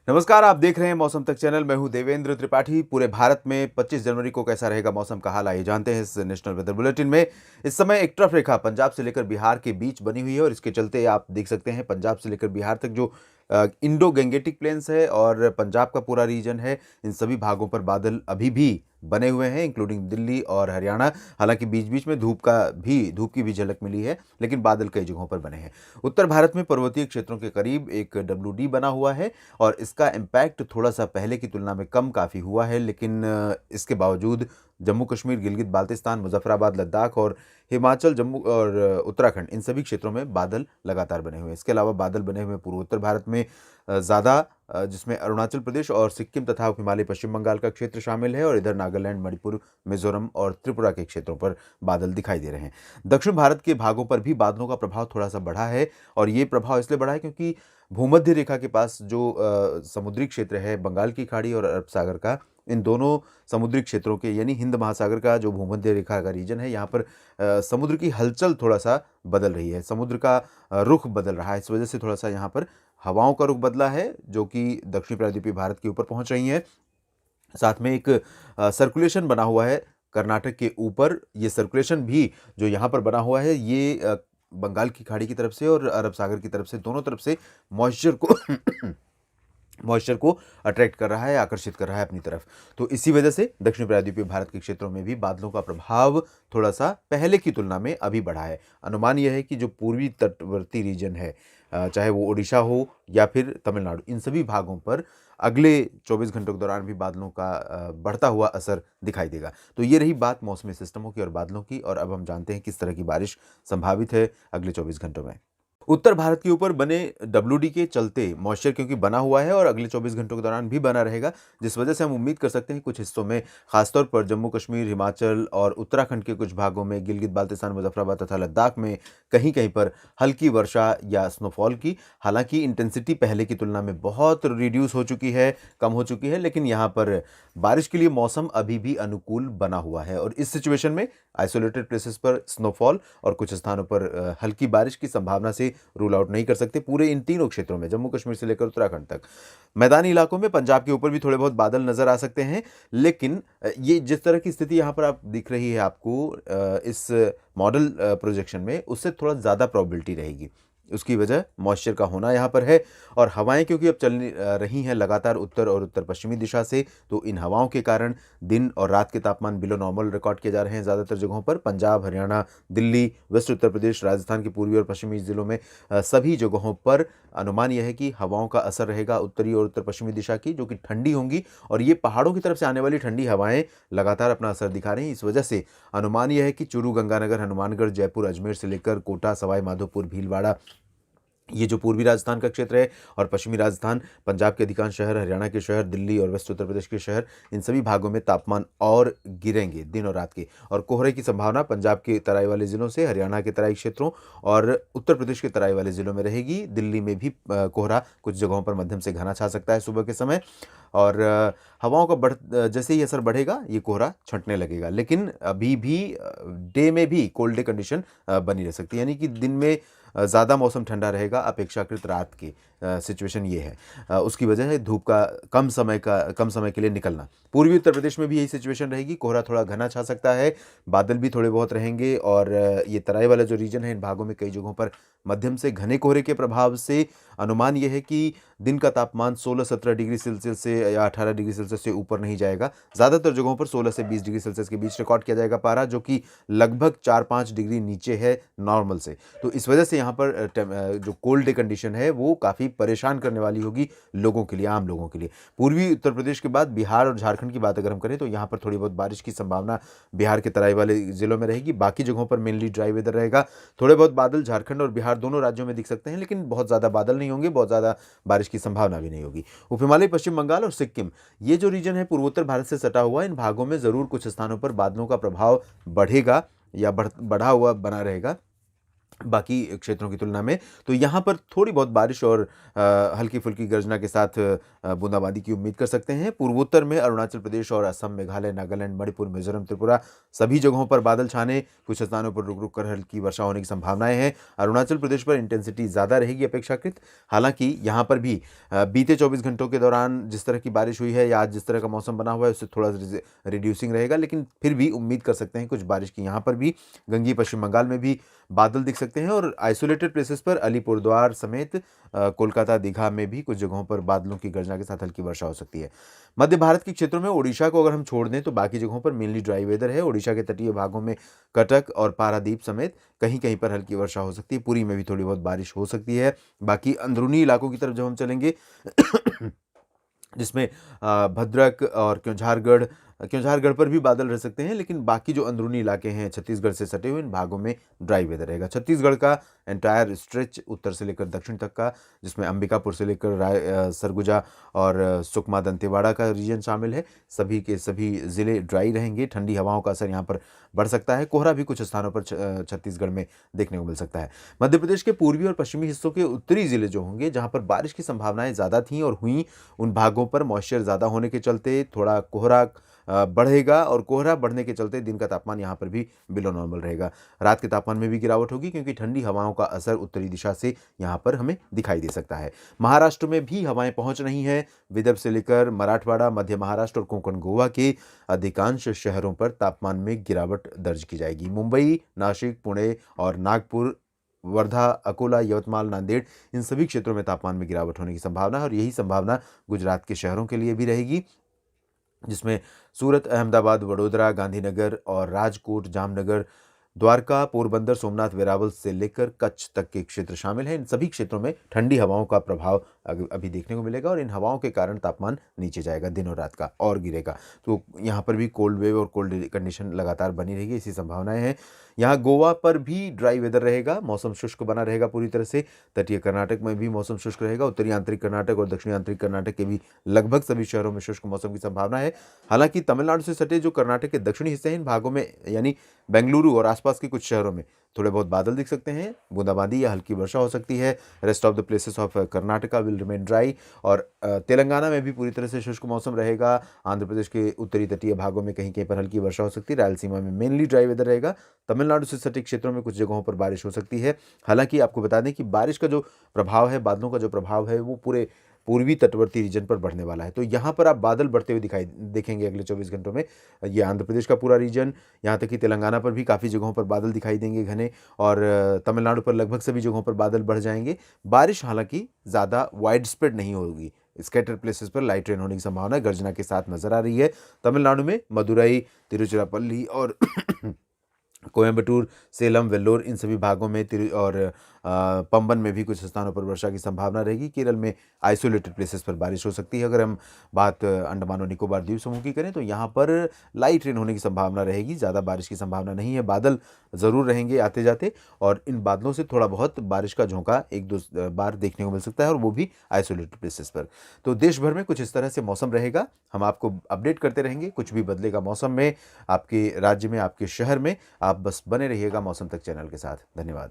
नमस्कार, आप देख रहे हैं मौसम तक चैनल। मैं हूं देवेंद्र त्रिपाठी। पूरे भारत में 25 जनवरी को कैसा रहेगा मौसम का हाल, आइए जानते हैं इस नेशनल वेदर बुलेटिन में। इस समय एक ट्रफ रेखा पंजाब से लेकर बिहार के बीच बनी हुई है और इसके चलते आप देख सकते हैं पंजाब से लेकर बिहार तक जो इंडो गैंगेटिक प्लेन्स है और पंजाब का पूरा रीजन है, इन सभी भागों पर बादल अभी भी बने हुए हैं, इंक्लूडिंग दिल्ली और हरियाणा। हालांकि बीच बीच में धूप की भी झलक मिली है, लेकिन बादल कई जगहों पर बने हैं। उत्तर भारत में पर्वतीय क्षेत्रों के करीब एक WD बना हुआ है और इसका इम्पैक्ट थोड़ा सा पहले की तुलना में कम काफ़ी हुआ है, लेकिन इसके बावजूद जम्मू कश्मीर, गिलगित बाल्टिस्तान, मुजफ्फराबाद, लद्दाख और हिमाचल, जम्मू और उत्तराखंड, इन सभी क्षेत्रों में बादल लगातार बने हुए हैं। इसके अलावा बादल बने हुए पूर्वोत्तर भारत में ज़्यादा, जिसमें अरुणाचल प्रदेश और सिक्किम तथा हिमालय पश्चिम बंगाल का क्षेत्र शामिल है और इधर नागालैंड, मणिपुर, मिजोरम और त्रिपुरा के क्षेत्रों पर बादल दिखाई दे रहे हैं। दक्षिण भारत के भागों पर भी बादलों का प्रभाव थोड़ा सा बढ़ा है और ये प्रभाव इसलिए बढ़ा है क्योंकि भूमध्य रेखा के पास जो समुद्री क्षेत्र है, बंगाल की खाड़ी और अरब सागर का, इन दोनों समुद्री क्षेत्रों के यानी हिंद महासागर का जो भूमध्य रेखा का रीजन है, यहाँ पर समुद्र की हलचल थोड़ा सा बदल रही है, समुद्र का रुख बदल रहा है। इस वजह से थोड़ा सा यहाँ पर हवाओं का रुख बदला है, जो कि दक्षिणी प्रायद्वीपीय भारत के ऊपर पहुंच रही हैं। साथ में एक सर्कुलेशन बना हुआ है कर्नाटक के ऊपर। ये सर्कुलेशन भी जो यहाँ पर बना हुआ है, ये बंगाल की खाड़ी की तरफ से और अरब सागर की तरफ से, दोनों तरफ से मॉइस्चर को मॉइस्चर को अट्रैक्ट कर रहा है, आकर्षित कर रहा है अपनी तरफ। तो इसी वजह से दक्षिण प्रायद्वीपीय भारत के क्षेत्रों में भी बादलों का प्रभाव थोड़ा सा पहले की तुलना में अभी बढ़ा है। अनुमान यह है कि जो पूर्वी तटवर्ती रीजन है, चाहे वो ओडिशा हो या फिर तमिलनाडु, इन सभी भागों पर अगले 24 घंटों के दौरान भी बादलों का बढ़ता हुआ असर दिखाई देगा। तो ये रही बात मौसमी सिस्टमों की और बादलों की, और अब हम जानते हैं किस तरह की बारिश संभावित है अगले 24 घंटों में। उत्तर भारत के ऊपर बने WD के चलते मॉइस्चर क्योंकि बना हुआ है और अगले 24 घंटों के दौरान भी बना रहेगा, जिस वजह से हम उम्मीद कर सकते हैं कुछ हिस्सों में, खासतौर पर जम्मू कश्मीर, हिमाचल और उत्तराखंड के कुछ भागों में, गिलगित बाल्टिस्तान, मुजफ्फराबाद तथा लद्दाख में कहीं कहीं पर हल्की वर्षा या स्नोफॉल की। हालांकि इंटेंसिटी पहले की तुलना में बहुत रिड्यूस हो चुकी है, कम हो चुकी है, लेकिन यहाँ पर बारिश के लिए मौसम अभी भी अनुकूल बना हुआ है और इस सिचुएशन में आइसोलेटेड प्लेसेस पर स्नोफॉल और कुछ स्थानों पर हल्की बारिश की संभावना से रूल आउट नहीं कर सकते। पूरे इन तीनों क्षेत्रों में, जम्मू कश्मीर से लेकर उत्तराखंड तक, मैदानी इलाकों में, पंजाब के ऊपर भी थोड़े बहुत बादल नजर आ सकते हैं, लेकिन ये जिस तरह की स्थिति यहाँ पर आप दिख रही है आपको इस मॉडल प्रोजेक्शन में, उससे थोड़ा ज़्यादा प्रोबेबिलिटी रहेगी। उसकी वजह मॉइस्चर का होना यहाँ पर है और हवाएं क्योंकि अब चल रही हैं लगातार उत्तर और उत्तर पश्चिमी दिशा से, तो इन हवाओं के कारण दिन और रात के तापमान बिलो नॉर्मल रिकॉर्ड किए जा रहे हैं ज़्यादातर जगहों पर। पंजाब, हरियाणा, दिल्ली, वेस्ट उत्तर प्रदेश, राजस्थान के पूर्वी और पश्चिमी जिलों में सभी जगहों पर अनुमान यह है कि हवाओं का असर रहेगा उत्तरी और उत्तर पश्चिमी दिशा की, जो कि ठंडी होंगी और ये पहाड़ों की तरफ से आने वाली ठंडी हवाएं लगातार अपना असर दिखा रही हैं। इस वजह से अनुमान यह है कि चूरू, गंगानगर, हनुमानगढ़, जयपुर, अजमेर से लेकर कोटा, सवाई माधोपुर, भीलवाड़ा, ये जो पूर्वी राजस्थान का क्षेत्र है और पश्चिमी राजस्थान, पंजाब के अधिकांश शहर, हरियाणा के शहर, दिल्ली और वेस्ट उत्तर प्रदेश के शहर, इन सभी भागों में तापमान और गिरेंगे दिन और रात के। और कोहरे की संभावना पंजाब के तराई वाले ज़िलों से, हरियाणा के तराई क्षेत्रों और उत्तर प्रदेश के तराई वाले ज़िलों में रहेगी। दिल्ली में भी कोहरा कुछ जगहों पर मध्यम से घना छा सकता है सुबह के समय और हवाओं का जैसे ही असर बढ़ेगा ये कोहरा छंटने लगेगा, लेकिन अभी भी डे में भी कोल्ड डे कंडीशन बनी रह सकती है, यानी कि दिन में ज़्यादा मौसम ठंडा रहेगा अपेक्षाकृत रात की। सिचुएशन ये है, उसकी वजह है धूप का कम समय के लिए निकलना। पूर्वी उत्तर प्रदेश में भी यही सिचुएशन रहेगी, कोहरा थोड़ा घना छा सकता है, बादल भी थोड़े बहुत रहेंगे और ये तराई वाला जो रीजन है, इन भागों में कई जगहों पर मध्यम से घने कोहरे के प्रभाव से अनुमान यह है कि दिन का तापमान 16-17 डिग्री सेल्सियस से या 18 डिग्री सेल्सियस से ऊपर नहीं जाएगा। ज़्यादातर जगहों पर 16 से 20 डिग्री सेल्सियस के बीच रिकॉर्ड किया जाएगा पारा, जो कि लगभग 4-5 डिग्री नीचे है नॉर्मल से। तो इस वजह से यहाँ पर जो कोल्ड डे कंडीशन है वो काफ़ी परेशान करने वाली होगी लोगों के लिए, आम लोगों के लिए। पूर्वी उत्तर प्रदेश के बाद बिहार और झारखंड की बात अगर हम करें तो यहाँ पर थोड़ी बहुत बारिश की संभावना बिहार के तराई वाले जिलों में रहेगी। बाकी जगहों पर मेनली ड्राई वेदर रहेगा। थोड़े बहुत बादल झारखंड और बिहार दोनों राज्यों में दिख सकते हैं, लेकिन बहुत ज़्यादा बादल नहीं होंगे, बहुत ज़्यादा बारिश की संभावना भी नहीं होगी। उप हिमालय, पश्चिम बंगाल और सिक्किम, ये जो रीजन है पूर्वोत्तर भारत से सटा हुआ, इन भागों में ज़रूर कुछ स्थानों पर बादलों का प्रभाव बढ़ेगा या बढ़ा हुआ बना रहेगा। बाकी क्षेत्रों की तुलना में। तो यहाँ पर थोड़ी बहुत बारिश और हल्की-फुल्की गर्जना के साथ बूंदाबांदी की उम्मीद कर सकते हैं। पूर्वोत्तर में अरुणाचल प्रदेश और असम, मेघालय, नागालैंड, मणिपुर, मिज़ोरम, त्रिपुरा सभी जगहों पर बादल छाने, कुछ स्थानों पर रुक-रुक कर हल्की वर्षा होने की संभावनाएँ हैं। अरुणाचल प्रदेश पर इंटेंसिटी ज़्यादा रहेगी अपेक्षाकृत। हालाँकि यहाँ पर भी बीते 24 घंटों के दौरान जिस तरह की बारिश हुई है या आज जिस तरह का मौसम बना हुआ है उससे थोड़ा रिड्यूसिंग रहेगा, लेकिन फिर भी उम्मीद कर सकते हैं कुछ बारिश की। यहाँ पर भी गंगीय पश्चिम बंगाल में भी बादल दिख सकते हैं और आइसोलेटेड प्लेसेस पर अलीपुरद्वार समेत कोलकाता, दीघा में भी कुछ जगहों पर बादलों की गर्जना के साथ हल्की वर्षा हो सकती है। मध्य भारत के क्षेत्रों में ओडिशा को अगर हम छोड़ दें तो बाकी जगहों पर मेनली ड्राई वेदर है। ओडिशा के तटीय भागों में कटक और पारादीप समेत कहीं-कहीं पर हल्की वर्षा हो सकती है। पुरी में भी थोड़ी बहुत बारिश हो सकती है। बाकी अंदरूनी इलाकों की तरफ जब हम चलेंगे जिसमें भद्रक और क्योंझारगढ़ पर भी बादल रह सकते हैं, लेकिन बाकी जो अंदरूनी इलाके हैं छत्तीसगढ़ से सटे हुए इन भागों में ड्राई वेदर रहेगा। छत्तीसगढ़ का एंटायर स्ट्रेच उत्तर से लेकर दक्षिण तक का, जिसमें अंबिकापुर से लेकर सरगुजा और सुकमा दंतेवाड़ा का रीजन शामिल है, सभी के सभी ज़िले ड्राई रहेंगे। ठंडी हवाओं का असर यहाँ पर बढ़ सकता है। कोहरा भी कुछ स्थानों पर छत्तीसगढ़ में देखने को मिल सकता है। मध्य प्रदेश के पूर्वी और पश्चिमी हिस्सों के उत्तरी ज़िले जो होंगे, जहाँ पर बारिश की संभावनाएं ज़्यादा थीं और हुई, उन भागों पर मॉइस्चर ज़्यादा होने के चलते थोड़ा कोहरा बढ़ेगा और कोहरा बढ़ने के चलते दिन का तापमान यहाँ पर भी बिलो नॉर्मल रहेगा। रात के तापमान में भी गिरावट होगी क्योंकि ठंडी हवाओं का असर उत्तरी दिशा से यहाँ पर हमें दिखाई दे सकता है। महाराष्ट्र में भी हवाएं पहुँच रही हैं। विदर्भ से लेकर मराठवाड़ा, मध्य महाराष्ट्र और कोंकण गोवा के अधिकांश शहरों पर तापमान में गिरावट दर्ज की जाएगी। मुंबई, नासिक, पुणे और नागपुर, वर्धा, अकोला, यवतमाल, नांदेड़ इन सभी क्षेत्रों में तापमान में गिरावट होने की संभावना है और यही संभावना गुजरात के शहरों के लिए भी रहेगी, जिसमें सूरत, अहमदाबाद, वडोदरा, गांधीनगर और राजकोट, जामनगर, द्वारका, पोरबंदर, सोमनाथ, वेरावल से लेकर कच्छ तक के क्षेत्र शामिल हैं। इन सभी क्षेत्रों में ठंडी हवाओं का प्रभाव अभी देखने को मिलेगा और इन हवाओं के कारण तापमान नीचे जाएगा दिन और रात का और गिरेगा। तो यहाँ पर भी कोल्ड वेव और कोल्ड कंडीशन लगातार बनी रहेगी, ऐसी संभावनाएं हैं। यहाँ गोवा पर भी ड्राई वेदर रहेगा, मौसम शुष्क बना रहेगा पूरी तरह से। तटीय कर्नाटक में भी मौसम शुष्क रहेगा। उत्तरी आंतरिक कर्नाटक और दक्षिणी आंतरिक कर्नाटक के भी लगभग सभी शहरों में शुष्क मौसम की संभावना है। हालांकि तमिलनाडु से सटे जो कर्नाटक के दक्षिणी हिस्से हैं, इन भागों में यानी बेंगलुरु और आसपास के कुछ शहरों में थोड़े बहुत बादल दिख सकते हैं, बूंदाबांदी या हल्की वर्षा हो सकती है। Rest of the places of Karnataka will remain dry और तेलंगाना में भी पूरी तरह से शुष्क मौसम रहेगा। आंध्र प्रदेश के उत्तरी तटीय भागों में कहीं कहीं पर हल्की वर्षा हो सकती है। रायलसीमा में मेनली ड्राई वेदर रहेगा। तमिलनाडु से सटे क्षेत्रों में कुछ जगहों पर बारिश हो सकती है। हालांकि आपको बता दें कि बारिश का जो प्रभाव है, बादलों का जो प्रभाव है, वो पूरे पूर्वी तटवर्ती रीजन पर बढ़ने वाला है। तो यहाँ पर आप बादल बढ़ते हुए दिखाई देखेंगे अगले 24 घंटों में। ये आंध्र प्रदेश का पूरा रीजन, यहाँ तक कि तेलंगाना पर भी काफ़ी जगहों पर बादल दिखाई देंगे घने और तमिलनाडु पर लगभग सभी जगहों पर बादल बढ़ जाएंगे। बारिश हालांकि ज़्यादा वाइड स्प्रेड नहीं होगी, स्कैटर प्लेसेस पर लाइट रेन होने की संभावना गर्जना के साथ नजर आ रही है। तमिलनाडु में मदुरई, तिरुचिरापल्ली और कोयम्बटूर, सेलम, वेल्लोर इन सभी भागों में और पंबन में भी कुछ स्थानों पर वर्षा की संभावना रहेगी। केरल में आइसोलेटेड प्लेसेस पर बारिश हो सकती है। अगर हम बात अंडमान और निकोबार द्वीप समूह की करें तो यहाँ पर लाइट रेन होने की संभावना रहेगी, ज़्यादा बारिश की संभावना नहीं है। बादल ज़रूर रहेंगे आते जाते और इन बादलों से थोड़ा बहुत बारिश का झोंका एक दो बार देखने को मिल सकता है और वो भी आइसोलेटेड प्लेसेस पर। तो देश भर में कुछ इस तरह से मौसम रहेगा। हम आपको अपडेट करते रहेंगे, कुछ भी बदलेगा मौसम में, आपके राज्य में, आपके शहर में। आप बस बने रहिएगा मौसम तक चैनल के साथ। धन्यवाद।